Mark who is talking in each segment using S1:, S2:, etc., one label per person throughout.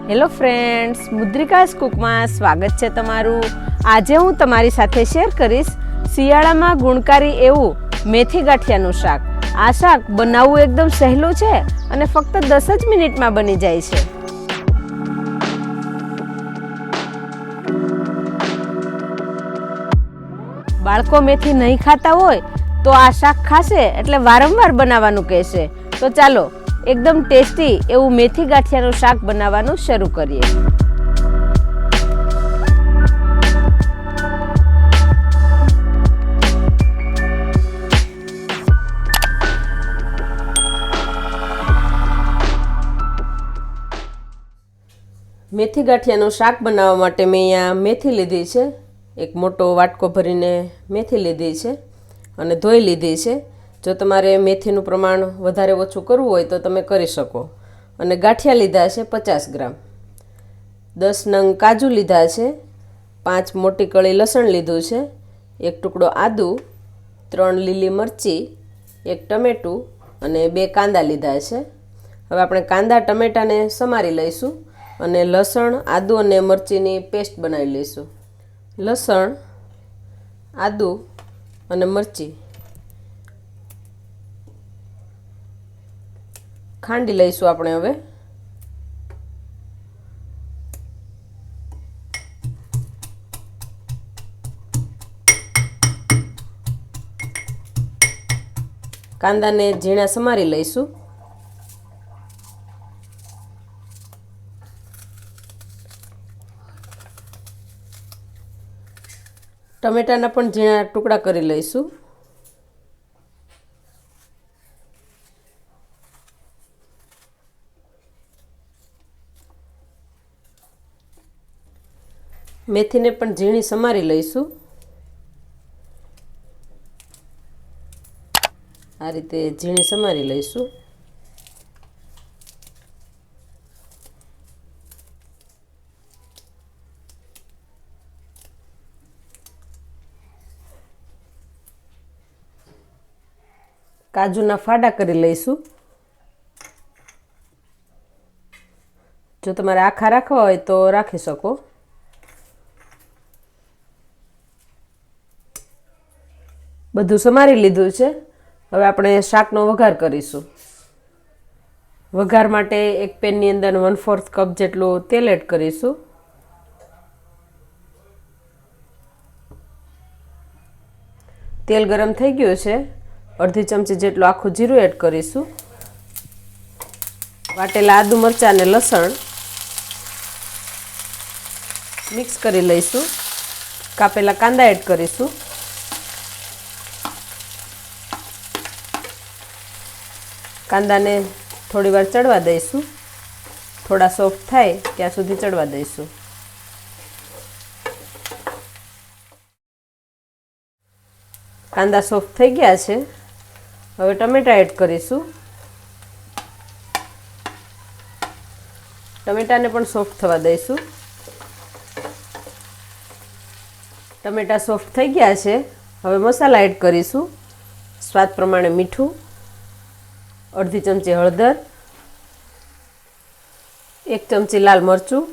S1: Hello friends, મુદ્રિકાસ કુકમાં સ્વાગત છે તમારું। આજે હું તમારી સાથે શેર કરીશ શિયાળામાં ગુણકારી એવું મેથી ગાંઠિયાનું શાક। આ શાક બનાવવું એકદમ સહેલું છે અને ફક્ત 10 જ મિનિટમાં બની જાય છે। બાળકો મેથી નહીં ખાતા હોય તો આ શાક ખાશે એટલે વારંવાર બનાવવાનું કહેશે। તો ચાલો એકદમ ટેસ્ટી એવું મેથી ગાંઠિયાનું શાક બનાવવાનું શરૂ કરીએ। મેથી ગાંઠિયાનું શાક બનાવવા માટે મેં અહીંયા મેથી લીધી છે। એક મોટો વાટકો ભરીને મેથી લીધી છે અને ધોઈ લીધી છે। જો તમારે મેથીનું પ્રમાણ વધારે ઓછું કરવું હોય તો તમે કરી શકો। અને ગાંઠિયા લીધા છે 50 ગ્રામ, 10 નંગ કાજુ લીધા છે, 5 મોટી કળી લસણ લીધું છે, 1 ટુકડો આદુ, 3 લીલી મરચી, 1 ટમેટું અને 2 કાંદા લીધા છે। હવે આપણે કાંદા ટમેટાને સમારી લઈશું અને લસણ આદુ અને મરચીની પેસ્ટ બનાવી લઈશું। લસણ, આદુ અને મરચી ખાંડી લઈશું આપણે। હવે કાંદાને ઝીણા સમારી લઈશું। ટમેટાના પણ ઝીણા ટુકડા કરી લઈશું। મેથીને પણ ઝીણી સમારી લઈશું। આ રીતે ઝીણી સમારી લઈશું। કાજુના ફાડા કરી લઈશું। જો તમારે આખા રાખવા હોય તો રાખી શકો। બધું સમારી લીધું છે। હવે આપણે શાકનો વઘાર કરીશું। વઘાર માટે એક પેનની અંદર 1/4 કપ જેટલું તેલ એડ કરીશું। તેલ ગરમ થઈ ગયું છે। અડધી ચમચી જેટલું આખું જીરું એડ કરીશું। વાટેલા આદુ મરચાં અને લસણ મિક્સ કરી લઈશું। કાપેલા કાંદા એડ કરીશું। કાંદાને થોડી વાર ચડવા દઈશું। થોડા સોફ્ટ થાય ત્યાં સુધી ચડવા દઈશું। કાંદા સોફ્ટ થઈ ગયા છે। હવે ટમેટા એડ કરીશું। ટમેટાને પણ સોફ્ટ થવા દઈશું। ટમેટા સોફ્ટ થઈ ગયા છે। હવે મસાલા એડ કરીશું। સ્વાદ પ્રમાણે મીઠું, અડધી ચમચી હળદર, 1 ચમચી લાલ મરચું,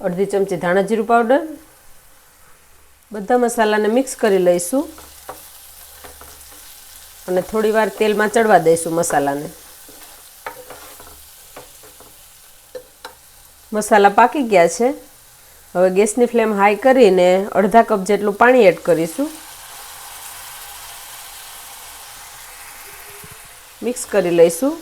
S1: અડધી ચમચી ધાણા જીરું પાવડર। બધા મસાલાને મિક્સ કરી લઈશું અને થોડી વાર તેલમાં ચડવા દઈશું મસાલાને। મસાલા પાકી ગયા છે। હવે ગેસની ફ્લેમ હાઈ કરીને અડધા કપ જેટલું પાણી એડ કરીશું। મિક્સ કરી લઈશું।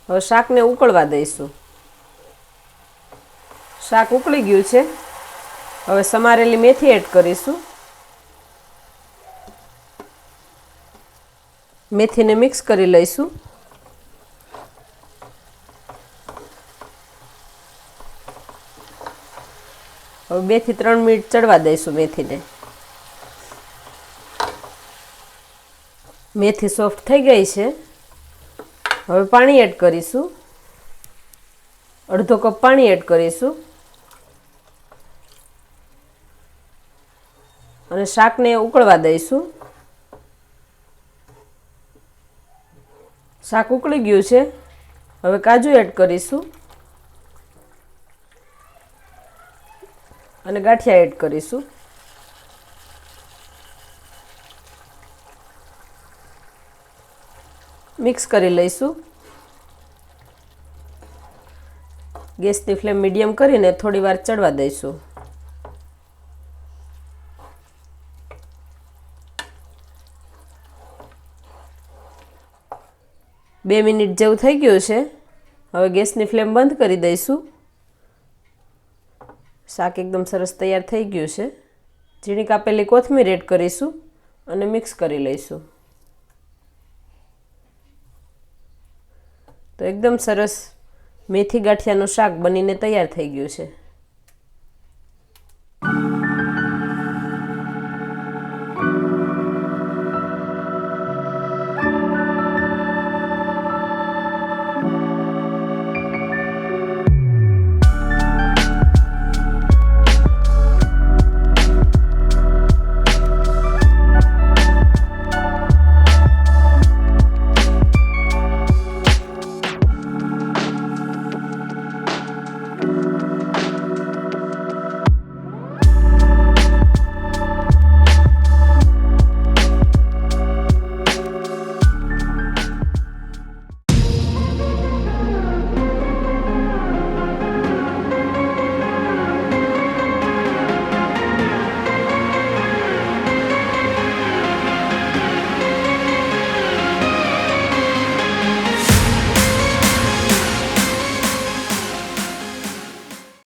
S1: હવે શાકને ઉકળવા દઈશું। શાક ઉકળી ગયું છે। હવે સમારેલી મેથી એડ કરીશું। મેથીને મિક્સ કરી લઈશું। હવે 2 થી 3 મિનિટ ચડવા દઈશું મેથીને। મેથી સોફ્ટ થઈ ગઈ છે। હવે પાણી એડ કરીશું। અડધો કપ પાણી એડ કરીશું અને શાકને ઉકળવા દઈશું। શાક ઉકળી ગયું છે. હવે કાજુ એડ કરીશું અને ગાંઠિયા એડ કરીશું. મિક્સ કરી લઈશું. ગેસની ફ્લેમ મીડિયમ કરીને થોડી વાર ચડવા દઈશું. બે મિનિટ જેવું થઈ ગયું છે. હવે ગેસની ફ્લેમ બંધ કરી દઈશું. શાક એકદમ સરસ તૈયાર થઈ ગયું છે. ઝીણી કાપેલી કોથમીર એડ કરીશું અને મિક્સ કરી લઈશું. તો એકદમ સરસ મેથી ગાંઠિયાનું શાક બનીને તૈયાર થઈ ગયું છે.